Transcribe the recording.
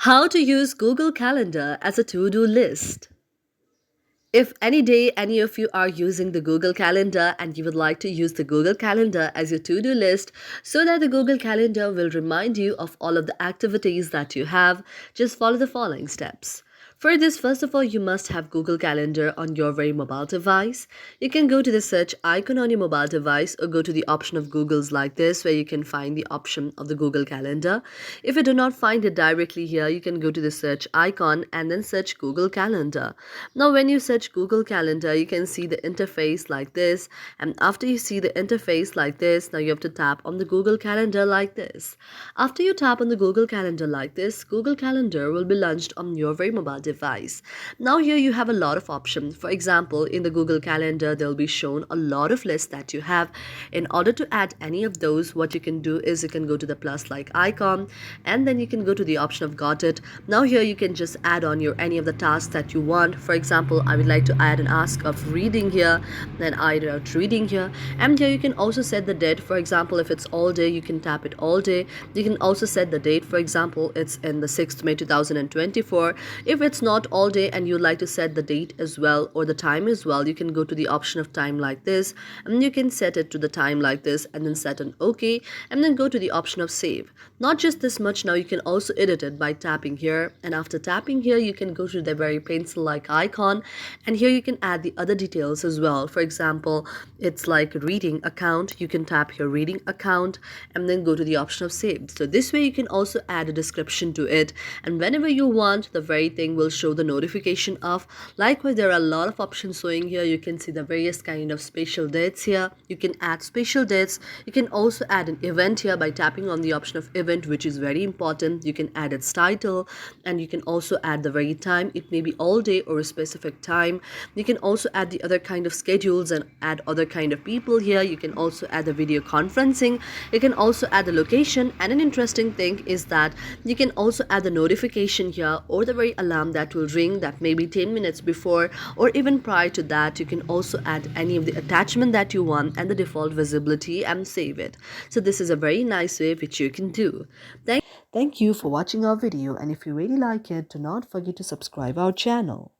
How to use Google Calendar as a to-do list. If any day any of you are using the Google Calendar and you would like to use the Google Calendar as your to-do list so that the Google Calendar will remind you of all of the activities that you have, just follow the following steps. For this, first of all, you must have Google Calendar on your very mobile device. You can go to the search icon on your mobile device or go to the option of Google's like this where you can find the option of the Google Calendar. If you do not find it directly here, you can go to the search icon and then search Google Calendar. Now when you search Google Calendar, you can see the interface like this, and after you see the interface like this, now you have to tap on the Google Calendar like this. After you tap on the Google Calendar like this, Google Calendar will be launched on your very mobile device. Now here you have a lot of options. For example, in the Google Calendar, they'll be shown a lot of lists that you have. In order to add any of those, what you can do is you can go to the plus like icon and then you can go to the option of got it. Now here you can just add on your any of the tasks that you want. For example, I would like to add an ask of reading here, then I wrote reading here, and here you can also set the date. For example, if it's all day, you can tap it all day. You can also set the date. For example, it's in the 6th May 2024. If it's not all day and you'd like to set the date as well or the time as well, you can go to the option of time like this and you can set it to the time like this and then set an OK and then go to the option of save. Not just this much, now you can also edit it by tapping here, and after tapping here you can go to the very pencil like icon and here you can add the other details as well. For example, it's like reading account. You can tap your reading account and then go to the option of save. So this way you can also add a description to it, and whenever you want, the very thing will show the notification of. Likewise, there are a lot of options showing here. You can see the various kind of special dates here. You can add special dates. You can also add an event here by tapping on the option of event, which is very important. You can add its title and you can also add the very time. It may be all day or a specific time. You can also add the other kind of schedules and add other kind of people here. You can also add the video conferencing. You can also add the location, and an interesting thing is that you can also add the notification here or the very alarm that will ring that may be 10 minutes before or even prior to that. You can also add any of the attachment that you want and the default visibility and save it. So this is a very nice way which you can do. Thank you for watching our video, and if you really like it, do not forget to subscribe our channel.